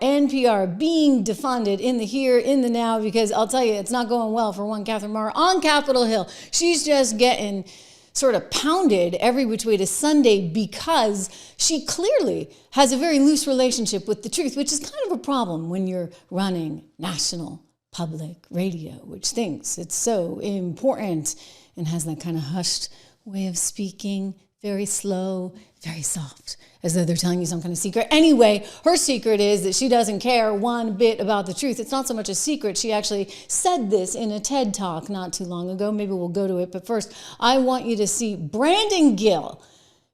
NPR being defunded in the here, in the now, because I'll tell you, it's not going well for one Catherine Maher on Capitol Hill. She's just getting sort of pounded every which way to Sunday because she clearly has a very loose relationship with the truth, which is kind of a problem when you're running national public radio, which thinks it's so important and has that kind of hushed way of speaking, very slow, very soft, as though they're telling you some kind of secret. Anyway, her secret is that she doesn't care one bit about the truth. It's not so much a secret. She actually said this in a TED Talk not too long ago. Maybe we'll go to it. But first, I want you to see Brandon Gill.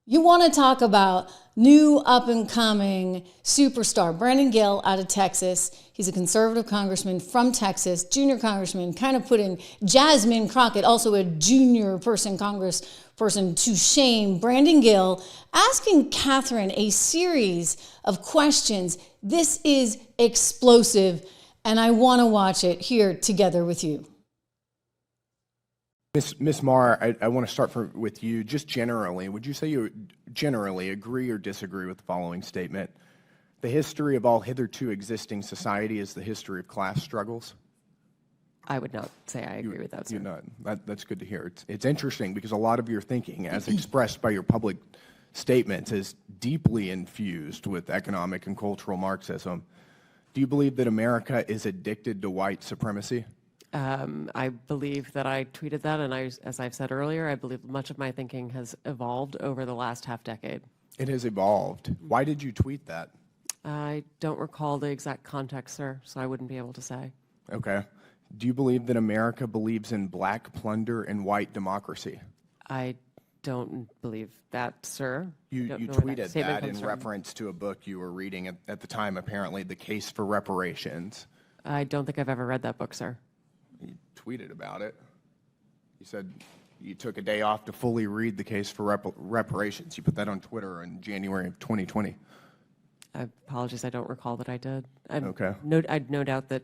You want to talk about new up-and-coming superstar. Brandon Gill out of Texas. He's a conservative congressman from Texas, junior congressman, kind of putting Jasmine Crockett, also a junior congressperson, to shame. Brandon Gill asking Catherine a series of questions. This is explosive, and I want to watch it here together with you. Ms. Maher, I want to start with you. Just generally, would you say you generally agree or disagree with the following statement? The history of all hitherto existing society is the history of class struggles? I would not say I agree with that, sir. You're not. That's good to hear. It's interesting because a lot of your thinking, as expressed by your public statements, is deeply infused with economic and cultural Marxism. Do you believe that America is addicted to white supremacy? I believe that I tweeted that, and as I've said earlier, I believe much of my thinking has evolved over the last half decade. It has evolved. Why did you tweet that? I don't recall the exact context, sir, so I wouldn't be able to say. Okay. Do you believe that America believes in black plunder and white democracy? I don't believe that, sir. You tweeted that in reference to a book you were reading at the time, apparently, The Case for Reparations. I don't think I've ever read that book, sir. You tweeted about it. You said you took a day off to fully read The Case for Reparations. You put that on Twitter in January of 2020. I apologize, I don't recall that I did. Okay. I'd no doubt that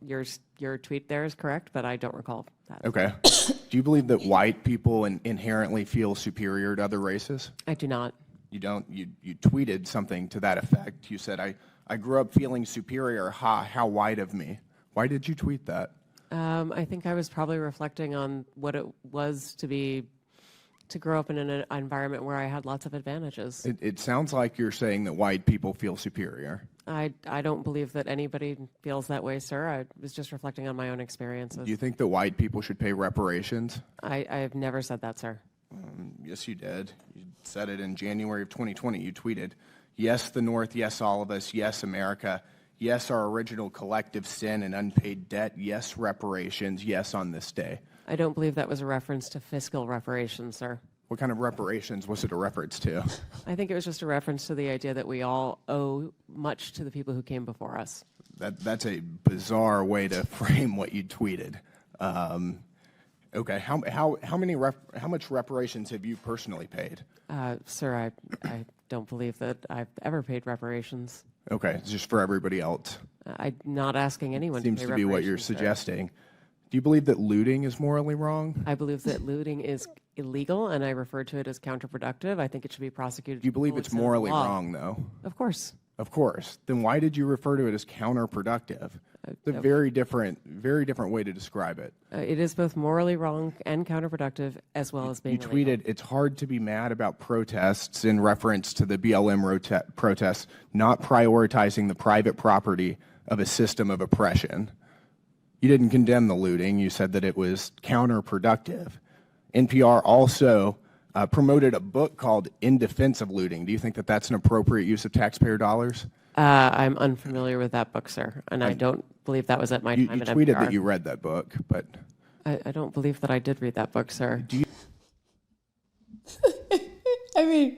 your tweet there is correct, but I don't recall that. Okay. Do you believe that white people inherently feel superior to other races? I do not. You don't? You tweeted something to that effect. You said, I grew up feeling superior. Ha, how white of me. Why did you tweet that? I think I was probably reflecting on what it was to grow up in an environment where I had lots of advantages. It sounds like you're saying that white people feel superior. I don't believe that anybody feels that way, sir. I was just reflecting on my own experiences. Do you think that white people should pay reparations? I have never said that, sir. Yes, you did. You said it in January of 2020. You tweeted, yes, the North, yes, all of us, yes, America, yes, our original collective sin and unpaid debt, yes, reparations, yes, on this day. I don't believe that was a reference to fiscal reparations, sir. What kind of reparations was it a reference to? I think it was just a reference to the idea that we all owe much to the people who came before us. That's a bizarre way to frame what you tweeted. Okay, how much reparations have you personally paid? Sir, I don't believe that I've ever paid reparations. Okay, it's just for everybody else. I'm not asking anyone to pay reparations. Seems to be what you're suggesting. Do you believe that looting is morally wrong? I believe that looting is illegal, and I refer to it as counterproductive. I think it should be prosecuted. Do you believe it's morally wrong, though? Of course. Of course. Then why did you refer to it as counterproductive? It's a very different way to describe it. It is both morally wrong and counterproductive, as well as being illegal. You tweeted, it's hard to be mad about protests in reference to the BLM protests, not prioritizing the private property of a system of oppression. You didn't condemn the looting. You said that it was counterproductive. NPR also promoted a book called In Defense of Looting. Do you think that that's an appropriate use of taxpayer dollars? I'm unfamiliar with that book, sir, and I don't believe that was at my time at NPR. You tweeted that you read that book, but... I don't believe that I did read that book, sir. Do you... I mean,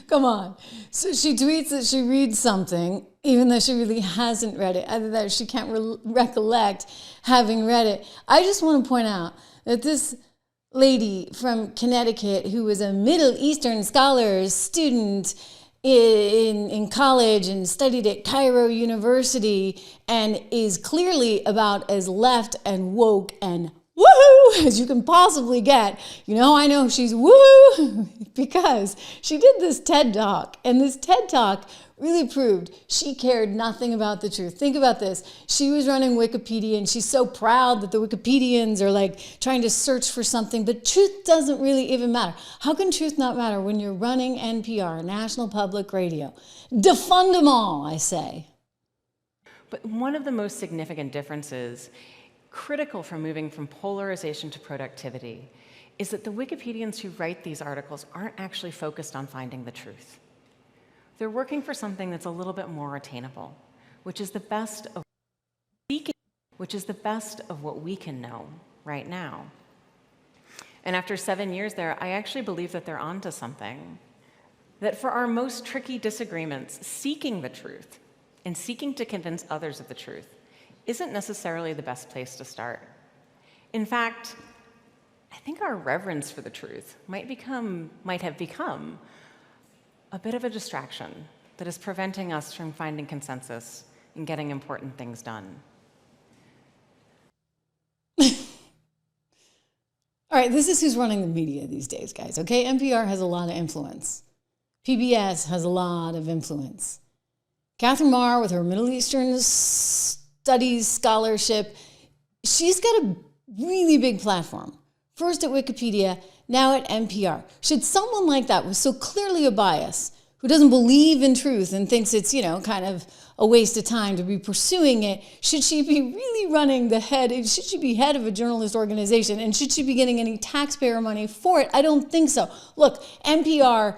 come on. So she tweets that she reads something, even though she really hasn't read it, either that or she can't recollect having read it. I just want to point out that this lady from Connecticut, who was a Middle Eastern scholar, student in college and studied at Cairo University, and is clearly about as left and woke and woohoo as you can possibly get. You know, I know she's woohoo because she did this TED Talk, and this TED Talk really proved she cared nothing about the truth. Think about this. She was running Wikipedia, and she's so proud that the Wikipedians are like trying to search for something, but truth doesn't really even matter. How can truth not matter when you're running NPR, National Public Radio? Defund them all, I say. But one of the most significant differences, critical for moving from polarization to productivity, is that the Wikipedians who write these articles aren't actually focused on finding the truth. They're working for something that's a little bit more attainable, which is the best of what we can know right now. And after 7 years there, I actually believe that they're onto something. That for our most tricky disagreements, seeking the truth and seeking to convince others of the truth isn't necessarily the best place to start. In fact, I think our reverence for the truth might have become a bit of a distraction that is preventing us from finding consensus and getting important things done. All right, this is who's running the media these days, guys, okay? NPR has a lot of influence. PBS has a lot of influence. Catherine Maher, with her Middle Eastern Studies scholarship, she's got a really big platform. First at Wikipedia, now at NPR. Should someone like that, with so clearly a bias, who doesn't believe in truth and thinks it's, kind of a waste of time to be pursuing it, should she be really running should she be head of a journalist organization, and should she be getting any taxpayer money for it? I don't think so. Look, NPR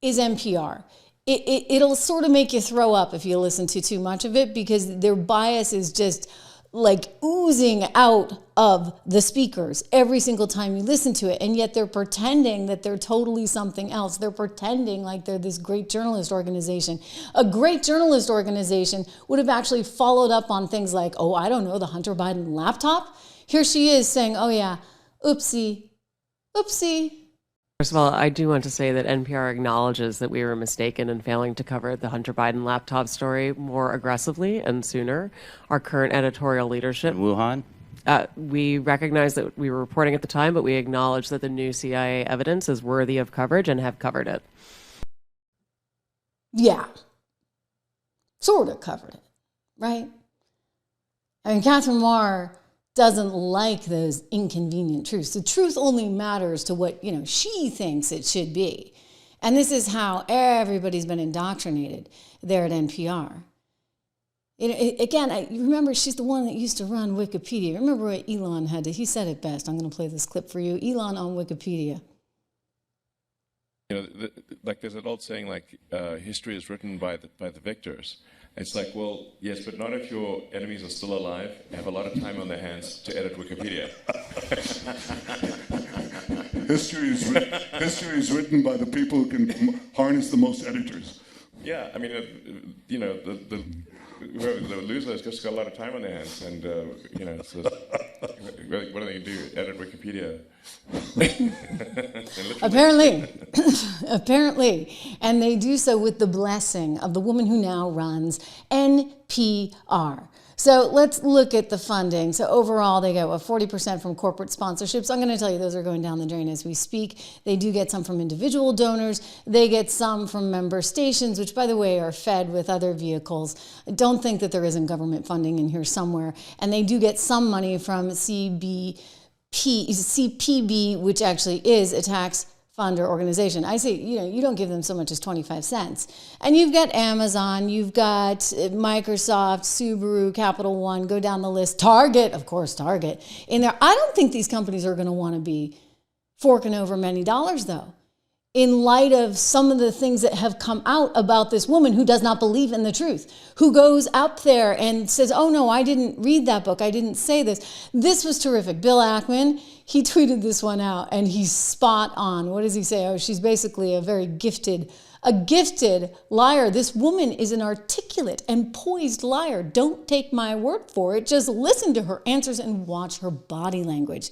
is NPR. It'll sort of make you throw up if you listen to too much of it, because their bias is just like oozing out of the speakers every single time you listen to it. And yet they're pretending that they're totally something else. They're pretending like they're this great journalist organization. A great journalist organization would have actually followed up on things like, the Hunter Biden laptop. Here she is saying, oh yeah, oopsie. First of all, I do want to say that NPR acknowledges that we were mistaken in failing to cover the Hunter Biden laptop story more aggressively and sooner. Our current editorial leadership. Wuhan? We recognize that we were reporting at the time, but we acknowledge that the new CIA evidence is worthy of coverage and have covered it. Yeah. Sort of covered it, right? I mean, Catherine Maher doesn't like those inconvenient truths. The truth only matters to what, she thinks it should be. And this is how everybody's been indoctrinated there at NPR. You remember, she's the one that used to run Wikipedia. Remember what Elon he said it best. I'm going to play this clip for you. Elon on Wikipedia. There's an old saying, history is written by the victors. It's like, well, yes, but not if your enemies are still alive and have a lot of time on their hands to edit Wikipedia. History is written by the people who can harness the most editors. Yeah, I mean, the loser has just got a lot of time on their hands, and it's just, what do they do? Edit Wikipedia? Apparently, and they do so with the blessing of the woman who now runs NPR. So let's look at the funding. So overall, they get 40% from corporate sponsorships. I'm going to tell you those are going down the drain as we speak. They do get some from individual donors. They get some from member stations, which, by the way, are fed with other vehicles. Don't think that there isn't government funding in here somewhere. And they do get some money from CPB, which actually is a tax funder organization. I say, you don't give them so much as 25 cents. And you've got Amazon, you've got Microsoft, Subaru, Capital One, go down the list. Target, of course, Target in there. I don't think these companies are going to want to be forking over many dollars, though, in light of some of the things that have come out about this woman who does not believe in the truth, who goes up there and says, oh no, I didn't read that book, I didn't say this. This was terrific. Bill Ackman, he tweeted this one out, and he's spot on. What does he say? Oh, she's basically a gifted liar. This woman is an articulate and poised liar. Don't take my word for it. Just listen to her answers and watch her body language.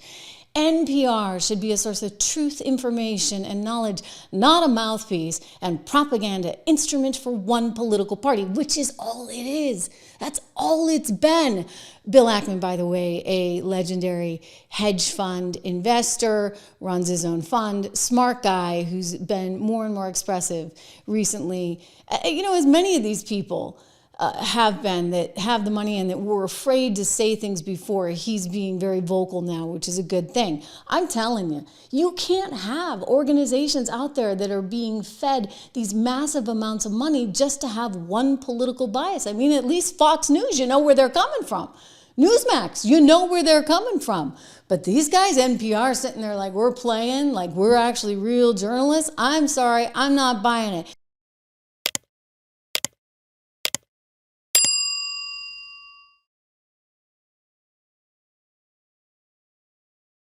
NPR should be a source of truth, information, and knowledge, not a mouthpiece and propaganda instrument for one political party, which is all it is. That's all it's been. Bill Ackman, by the way, a legendary hedge fund investor, runs his own fund, smart guy who's been more and more expressive recently. As many of these people have been, that have the money and that were afraid to say things before. He's being very vocal now, which is a good thing. I'm telling you, you can't have organizations out there that are being fed these massive amounts of money just to have one political bias. I mean, at least Fox News, you know where they're coming from. Newsmax, you know where they're coming from. But these guys, NPR, sitting there like we're playing, like we're actually real journalists. I'm sorry, I'm not buying it.